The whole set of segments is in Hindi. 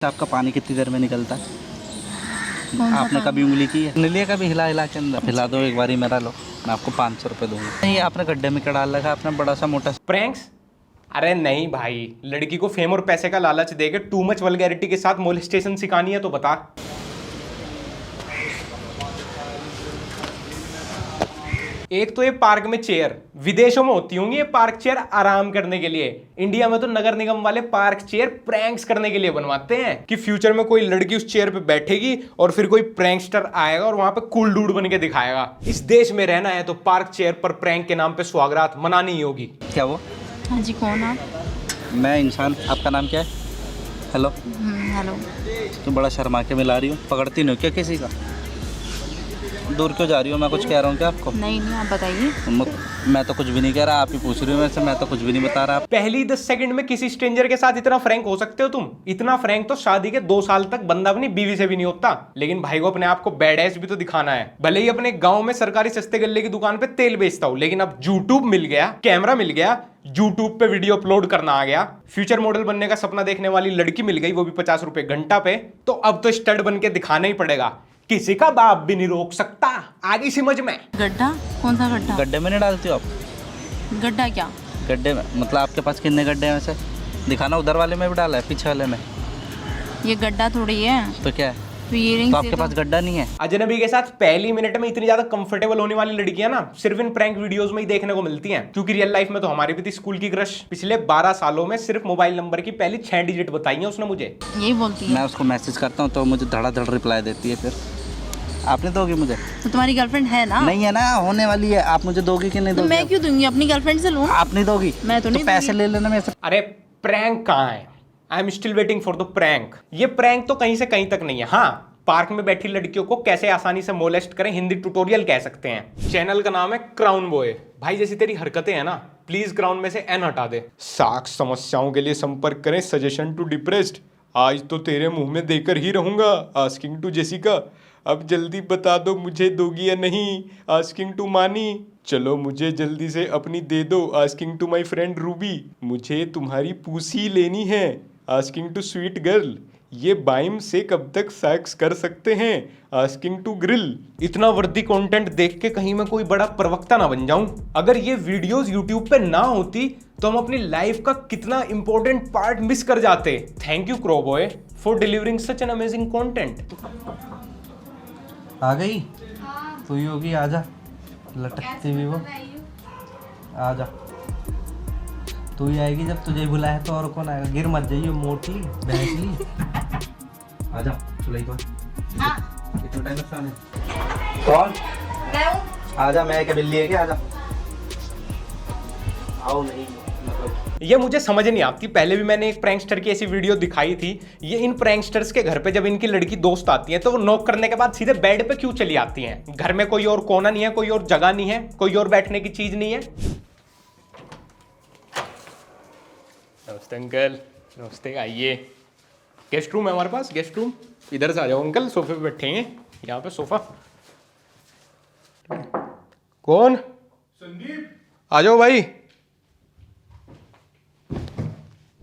आपका पानी कितनी देर में निकलता है? आपने कभी उंगली की है? नलिया कभी हिला हिला के अंदर हिला दो एक बारी मेरा, लो मैं आपको 500 रुपये दूंगा। नहीं, आपने गड्ढे में क्या डाल रखा है? आपने बड़ा सा मोटा प्रैंक्स? अरे नहीं भाई, लड़की को फेम और पैसे का लालच देके टू मच वल्गैरिटी के साथ मोलेस्टेशन सिखानी है तो बता। एक तो ये पार्क में चेयर विदेशों में होती होंगी, ये पार्क चेयर आराम करने के लिए। इंडिया में तो नगर निगम वाले पार्क चेयर प्रैंक्स करने के लिए बनवाते हैं कि फ्यूचर में कोई लड़की उस चेयर पे बैठेगी और फिर कोई प्रैंकस्टर आएगा और वहां पे कूल डूड बन के दिखाएगा। इस देश में रहना है तो पार्क चेयर पर प्रैंक के नाम पे स्वागरात मनानी ही होगी। क्या वो? हाँ जी, कौन आप? मैं इंसान। आपका नाम क्या है? हेलो। हेलो। तुम बड़ा शर्मा के मिला रही हो, पकड़ती नहीं हो क्या किसी का? दूर क्यों जा रही हो? मैं कुछ कह रहा हूँ क्या आपको? नहीं आप बताइए। मैं तो कुछ भी नहीं कह रहा, आप ही पूछ रही हो मेरे से। मैं तो कुछ भी नहीं बता रहा। पहली 10 सेकंड में किसी स्ट्रेंजर के साथ इतना फ्रैंक हो सकते हो तुम? इतना फ्रैंक तो शादी के 2 साल तक बंदा अपनी बीवी से भी नहीं होता। लेकिन भाई को अपने आप को बैड एस भी तो दिखाना है। भले ही अपने गांव में सरकारी सस्ते गल्ले की दुकान पे तेल बेचता हूं, लेकिन अब यूट्यूब मिल गया, कैमरा मिल गया, यूट्यूब पे वीडियो अपलोड करना आ गया, फ्यूचर मॉडल बनने का सपना देखने वाली लड़की मिल गई, वो भी 50 रुपए घंटा पे, तो अब तो स्टड बन के दिखाना ही पड़ेगा। किसी का बाप भी नहीं रोक सकता। आगे समझ में? गड्ढा? कौन सा गड्ढा? गड्ढे में नहीं डालती हो आप? गड्ढा क्या? गड्ढे में मतलब आपके पास कितने गड्ढे हैं वैसे? दिखाना, उधर वाले में भी डाला है, पीछे वाले में। ये गड्ढा थोड़ी है। तो क्या है? तो ये रिंग तो आपके पास गड्ढा नहीं है? अजनबी के साथ पहली मिनट में इतनी ज्यादा कंफर्टेबल होने वाली लड़कियां ना सिर्फ इन प्रैंक वीडियोस में ही देखने को मिलती हैं, क्योंकि रियल लाइफ में तो हमारी भी थी स्कूल की क्रश। पिछले 12 सालों में सिर्फ मोबाइल नंबर की पहली 6 डिजिट बताई है उसने मुझे। यही बोलती है। मैं उसको मैसेज करता हूँ तो मुझे धड़ाधड़ रिप्लाई देती है। फिर आपने दोगी मुझे? तो तुम्हारी गर्लफ्रेंड है ना? नहीं है ना, होने वाली है। आप मुझे दोगी कि नहीं तो दोगी? मैं क्यों दूंगी? अपनी गर्लफ्रेंड से लूं। आप नहीं दोगी? मैं तो नहीं पैसे दूंगी। ले लेना मेरे से। अरे प्रैंक कहाँ है? I am still waiting for the prank. ये प्रैंक तो कहीं से कहीं तक नहीं है। हाँ, पार्क में बैठी लड़कियों को कैसे आसानी से मोलेस्ट करें, हिंदी ट्यूटोरियल कह सकते हैं। चैनल का नाम है क्राउन बॉय। भाई जैसी तेरी हरकतें हैं ना, प्लीज क्राउन में से एन हटा दे। साक्ष समस्याओं के लिए संपर्क करें सजेशन टू डिप्रेस्ड। आज तो तेरे मुंह में देकर ही रहूंगा। आस्किंग टू जेसिका, अब जल्दी बता दो मुझे दोगी या नहीं। आस्किंग टू मानी, चलो मुझे जल्दी से अपनी दे दो। Asking to my friend Ruby, मुझे तुम्हारी पूसी लेनी है। आस्किंग टू स्वीट गर्ल, ये बाइम से कब तक सेक्स कर सकते हैं। आस्किंग टू ग्रिल, इतना वर्दी कंटेंट देख के कहीं मैं कोई बड़ा प्रवक्ता ना बन जाऊं। अगर ये वीडियोस यूट्यूब पे ना होती तो हम अपनी लाइफ का कितना इंपॉर्टेंट पार्ट मिस कर जाते। Thank you crow boy for delivering such an amazing content. आ गई? तू ही होगी, आजा। लटकती हुई वो, आजा। तू ही आएगी जब तुझे बुलाया तो और कौन आएगा? गिर मत जाइए मोटी भैंसली। आजा चुलाई पर। कितना टाइम लगता है? कौन? मैं हूं। आजा, मैं क्या बिल्ली है क्या? आजा। आओ नहीं मतलब। ये मुझे समझ नहीं आती। पहले भी मैंने एक प्रैंकस्टर की ऐसी वीडियो दिखाई थी। ये इन प्रैंकस्टर्स के घर पे जब इनकी लड़की दोस्त आती है तो वो नॉक करने के बाद सीधे बेड पे क्यों चली आती हैं? घर में कोई और कोना नहीं है, कोई और जगह नहीं है, कोई और बैठने की चीज नहीं है? नमस्ते अंकल। नमस्ते, आइए। गेस्ट रूम है हमारे पास, गेस्ट रूम। इधर से आ जाओ अंकल, सोफे पे बैठेंगे। यहाँ पे सोफा। कौन? संदीप। आ जाओ भाई।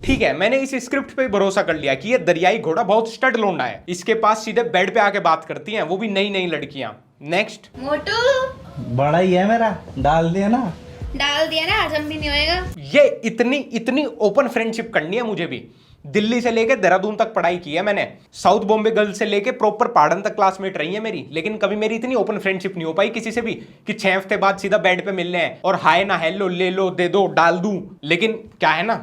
ठीक है, मैंने इस स्क्रिप्ट पे भरोसा कर लिया कि ये दरियाई घोड़ा बहुत स्टड लोंडा है। इसके पास सीधे बेड पे आके बात करती हैं, वो भी नई नई लड़कियां। नेक्स्ट। मोटू बड़ा ही है मेरा, डाल दिया ना। डाल दिया ना, हजम भी नहीं होएगा। ये इतनी ओपन फ्रेंडशिप करनी है मुझे भी। दिल्ली से लेके देहरादून तक पढ़ाई की है मैंने। साउथ बॉम्बे गर्ल से लेके प्रॉपर पहाड़न तक क्लासमेट रही है मेरी, लेकिन कभी मेरी इतनी ओपन फ्रेंडशिप नहीं हो पाई किसी से भी कि 6 हफ्ते बाद सीधा बेड पे मिलने हैं और हाय ना हेलो ले लो दे दो डाल दूं। लेकिन क्या है ना,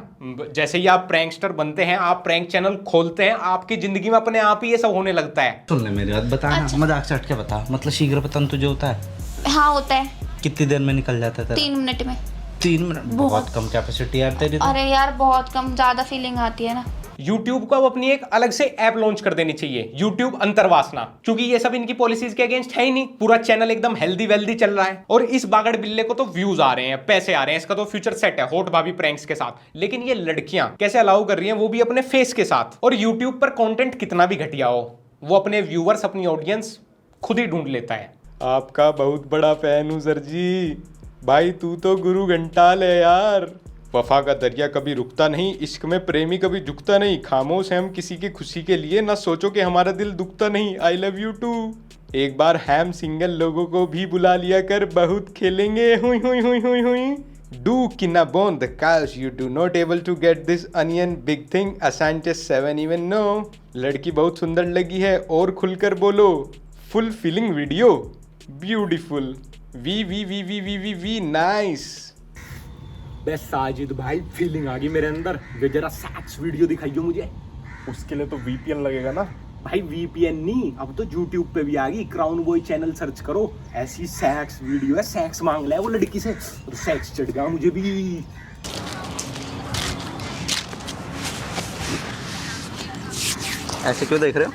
जैसे ही आप प्रैंकस्टर बनते हैं, आप प्रैंक चैनल खोलते हैं, आपकी जिंदगी में अपने आप ही ये सब होने लगता है। सुन ले मेरी बात, बता ना। अच्छा। मजाक से हट के बता। मतलब शीघ्र पतन तुझे होता है? हाँ होता है। कितनी देर में निकल जाता है? 3 मिनट में। 3 मिनट? बहुत कम कैपेसिटी यार तेरी तो। अरे यार बहुत कम, ज्यादा फीलिंग आती है ना। YouTube को अब अपनी एक अलग से ऐप लॉन्च कर देनी चाहिए, YouTube अंतरवासना, क्योंकि ये सब इनकी पॉलिसीज के अगेंस्ट है ही नहीं। पूरा चैनल एकदम हेल्दी वेल्दी चल रहा है और इस बागड़ बिल्ले को तो व्यूज आ रहे हैं, पैसे आ रहे हैं, इसका तो फ्यूचर सेट है हॉट भाभी प्रैंक्स के साथ। लेकिन ये लड़कियां कैसे अलाउ कर रही हैं, वो भी अपने फेस के साथ। और YouTube पर कंटेंट कितना भी घटिया हो, वो अपने व्यूअर्स, अपनी ऑडियंस खुद ही ढूंढ लेता है। आपका बहुत बड़ा फैन हूं सर जी। भाई तू तो गुरु घंटाल है यार। वफा का दरिया कभी रुकता नहीं, इश्क में प्रेमी कभी झुकता नहीं, खामोश है हम किसी की खुशी के लिए, ना सोचो कि हमारा दिल दुखता नहीं, आई लव यू टू। एक बार हैम सिंगल लोगों को भी बुला लिया कर, बहुत खेलेंगे हुई हुई हुई हुई हुई। Do Kinnabon the cows you do not able to get this onion big thing Asante 7 even know। लड़की बहुत सुंदर लगी है और खुलकर बोलो, फुल फीलिंग वीडियो ब्यूटीफुल वी वी वी वी वी वी वी नाइस। बे साजिद भाई फीलिंग आ गई मेरे अंदर। वे जरा सैक्स वीडियो दिखाइयो मुझे। उसके लिए तो VPN लगेगा ना। भाई VPN नहीं, अब तो YouTube पे भी आ गई। क्राउन बॉय चैनल सर्च करो, ऐसी सैक्स वीडियो है। सैक्स मांग ले वो लड़की से, तो सैक्स चढ़ गया मुझे भी। ऐसे क्यों देख रहे हो?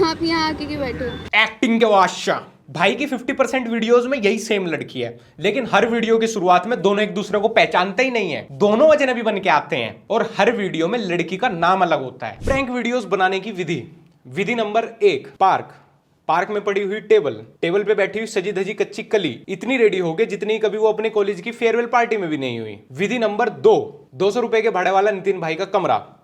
आप यहाँ आके क्यों बैठे हो? एक्टिंग के बादशाह भाई की 50% वीडियोस में यही सेम लड़की है, लेकिन हर वीडियो की शुरुआत में दोनों एक दूसरे को पहचानते ही नहीं है, दोनों अजनबी बन के आते हैं और हर वीडियो में लड़की का नाम अलग होता है। प्रैंक वीडियोस बनाने की विधि नंबर 1, पार्क में पड़ी हुई टेबल पे बैठी हुई सजी धजी कच्ची कली इतनी रेडी हो गई जितनी कभी वो अपने कॉलेज की फेयरवेल पार्टी में भी नहीं हुई। विधि नंबर 2, 200 रुपए के भाड़े वाला नितिन भाई का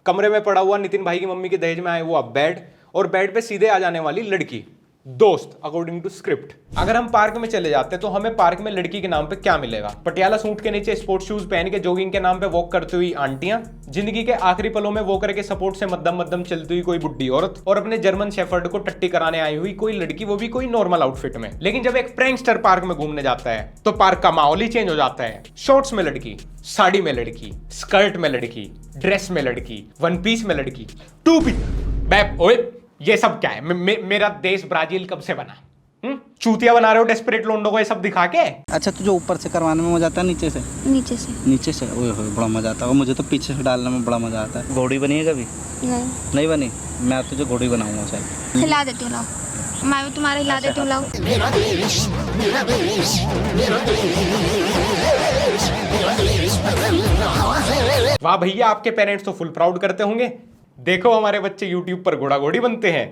कमरे में पड़ा हुआ नितिन भाई की मम्मी के दहेज में आए हुआ बेड, और बेड पे सीधे आ जाने वाली लड़की दोस्त अकॉर्डिंग टू स्क्रिप्ट। अगर हम पार्क में चले जाते तो हमें पार्क में लड़की के नाम पे क्या मिलेगा? पटियाला सूट के नीचे स्पोर्ट्स शूज पहन के जॉगिंग के नाम पे वॉक करती हुई आंटियां, जिंदगी के आखिरी पलों में वॉकर के सपोर्ट से मध्यम चलती हुई कोई बुढ़ी औरत, और अपने जर्मन शेफर्ड को टट्टी कराने आई हुई कोई लड़की, वो भी कोई नॉर्मल आउटफिट में। लेकिन जब एक प्रैंकस्टर पार्क में घूमने जाता है तो पार्क का माहौल ही चेंज हो जाता है। शॉर्ट्स में लड़की, साड़ी में लड़की, स्कर्ट में लड़की, ड्रेस में लड़की, वन पीस में लड़की, टूपी। ओए ये सब क्या है? मेरा देश ब्राजील कब से बना? चूतिया बना रहे हो डेस्परेट लोंडो को ये सब दिखा के। अच्छा, तुझे ऊपर से करवाने में मजा आता है नीचे से? नीचे से ओए होए बड़ा मजा आता है। मुझे तो पीछे से डालने में बड़ा मजा आता है। घोड़ी बनी है कभी? नहीं बनी। मैं तुझे घोड़ी बनाऊंगा शायद। हिला देती हूँ, लाओ। मैं भी तुम्हारे हिला देती हूँ, लाओ। वाह भैया, आपके पेरेंट्स तो फुल प्राउड करते होंगे। देखो हमारे बच्चे YouTube पर घोड़ा घोड़ी बनते हैं।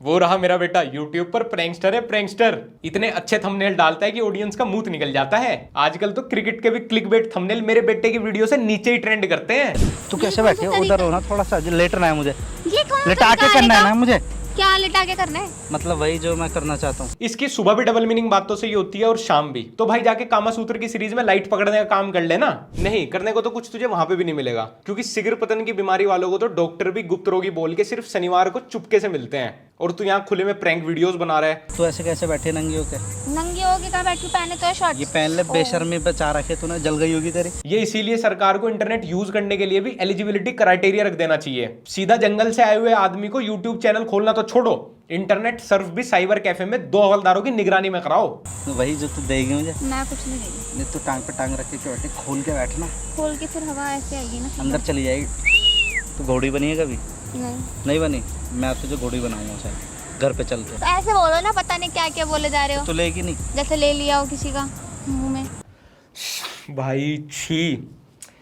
वो रहा मेरा बेटा YouTube पर प्रैंकस्टर है, प्रैंकस्टर। इतने अच्छे थंबनेल डालता है कि ऑडियंस का मुंह निकल जाता है। आजकल तो क्रिकेट के भी क्लिकबेट थंबनेल मेरे बेटे की वीडियो से नीचे ही ट्रेंड करते हैं। तू कैसे बैठे? उधर हो ना, थोड़ा सा लेटना है मुझे। ये कौन सा लेटा के करना है ना मुझे। क्या लेटा के करना है? मतलब वही जो मैं करना चाहता हूँ। इसकी सुबह भी डबल मीनिंग बातों से ही होती है और शाम भी। तो भाई जाके कामा सूत्र की सीरीज में लाइट पकड़ने का काम कर लेना। नहीं करने को तो कुछ तुझे वहां पे भी नहीं मिलेगा, क्योंकि सिगर पतन की बीमारी वालों को तो डॉक्टर भी गुप्त रोगी बोल के सिर्फ शनिवार को चुपके से मिलते हैं, और तू यहाँ खुले में प्रैंक वीडियोस बना रहा है। तू ऐसे कैसे बैठे नंगी होके? नंगी होके कहाँ बैठी? पहने तो है शॉर्ट्स। ये पहन ले, बेशर्मी बचा रखे तूने, जल गई होगी तेरी। ये इसीलिए सरकार को इंटरनेट यूज करने के लिए भी एलिजिबिलिटी क्राइटेरिया रख देना चाहिए। सीधा जंगल से आए हुए आदमी को यूट्यूब चैनल खोलना तो छोड़ो, इंटरनेट सर्फ भी साइबर कैफे में 2 हवलदारों की निगरानी में कराओ। तो वही जो तू देगी मुझे। मैं कुछ नहीं देगी। नहीं, तू टांग पे टांग रख के बैठे, खोल के बैठना। खोल के फिर हवा ऐसे आएगी ना, अंदर चली जाएगी। तू घोड़ी बनी है कभी? नहीं बनी। मैं तुझे घोड़ी बनाऊंगा शायद, घर पे चल के। तो ऐसे बोलो ना, पता नहीं क्या क्या बोले जा रहे हो। तो लेगी नहीं? जैसे ले लिया हो किसी का मुंह में। भाई छी,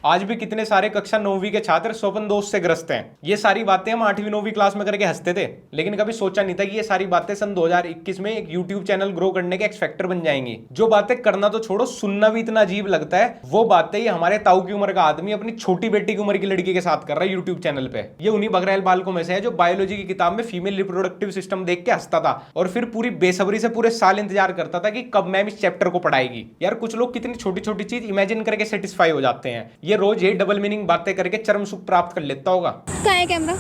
आज भी कितने सारे कक्षा 9वीं के छात्र स्वप्न दोष से ग्रस्त हैं। ये सारी बातें हम 8वीं 9वीं क्लास में करके हंसते थे, लेकिन कभी सोचा नहीं था कि ये सारी बातें सन 2021 में एक YouTube चैनल ग्रो करने के एक्स फैक्टर बन जाएंगी। जो बातें करना तो छोड़ो, सुनना भी इतना अजीब लगता है, वो बातें ये हमारे ताऊ की उम्र का आदमी अपनी छोटी बेटी की उम्र की लड़की के साथ कर रहा है YouTube चैनल पे। ये उन्हीं बगरैल बालकों में से है जो बायोलॉजी की किताब में फीमेल रिप्रोडक्टिव सिस्टम देख के हंसता था और फिर पूरी बेसब्री से पूरे साल इंतजार करता था कि कब मैम इस चैप्टर को पढ़ाएगी। यार कुछ लोग कितनी छोटी छोटी चीज इमेजिन करके सेटिस्फाई हो जाते हैं। ये रोज ये डबल मीनिंग बातें करके चरम सुख प्राप्त कर लेता होगा। कहाँ है कैमरा?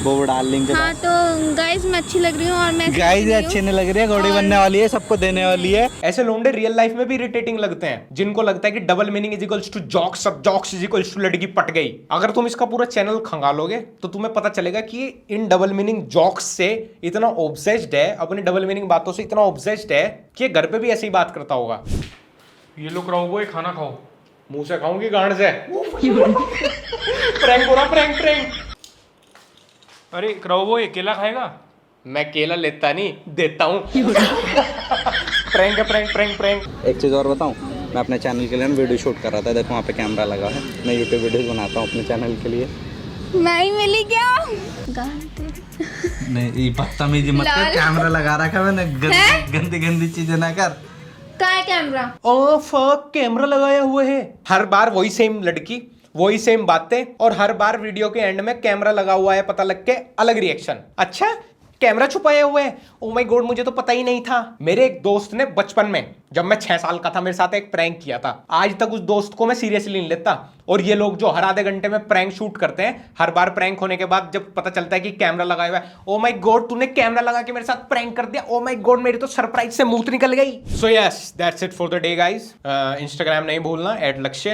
वो डाल लेंगे। हाँ तो गाइस मैं अच्छी लग रही हूँ, और मैं गाइस अच्छी नहीं लग रही है, घोड़ी बनने वाली है, सबको देने वाली है। ऐसे लोंडे रियल लाइफ में भी इरिटेटिंग लगते हैं, जिनको लगता है कि double meaning is equals to jokes, सब जॉक्स इज इक्वल्स टू लड़की पट गई। अगर तुम इसका पूरा चैनल खंगालोगे तो तुम्हें पता चलेगा कि इन डबल मीनिंग जॉक्स से इतना ऑब्सेस्ड है, अपनी डबल मीनिंग बातों से इतना ऑब्सेस्ड है कि घर पे भी ऐसी बात करता होगा। ये लोग रहो, खाना खाओ, मुंह से खाऊंगी गांड से। प्रैंक हो रहा, प्रैंक। अरे क्राउबो ये केला खाएगा? मैं केला लेता नहीं, देता हूँ। प्रैंक। एक चीज़ और बताऊँ, मैं अपने चैनल के लिए वीडियो शूट कर रहा था। देखो वहाँ पे कैमरा लगा है, मैं यूट्यूब वीडियोस बनाता हूँ अपने चैनल के लिए। मैं ही मिली क्या? नहीं बदतमीजी मत कर, कैमरा लगा रखा है मैंने। गंदी चीजें ना कर। कहाँ है कैमरा? ओ फक, कैमरा लगाया हुआ है। हर बार वही सेम लड़की, वही सेम बातें, और हर बार वीडियो के एंड में कैमरा लगा हुआ है पता लग के अलग रिएक्शन। अच्छा, कैमरा छुपाया हुआ है। ओ माय गॉड, मुझे तो पता ही नहीं था। मेरे एक दोस्त ने बचपन में, जब मैं 6 साल का था, मेरे साथ एक प्रैंक किया था। आज तक उस दोस्त को मैं सीरियसली नहीं लेता। और ये लोग जो हर आधे घंटे में प्रैंक शूट करते हैं, हर बार प्रैंक होने के बाद जब पता चलता है कि कैमरा लगाया हुआ है, ओ माय गॉड तूने कैमरा लगा के मेरे साथ प्रैंक कर दिया, ओ माय गॉड मेरी तो सरप्राइज से मूत निकल गई। So yes, that's it for the day guys. Instagram नहीं भूलना, @लक्ष्य।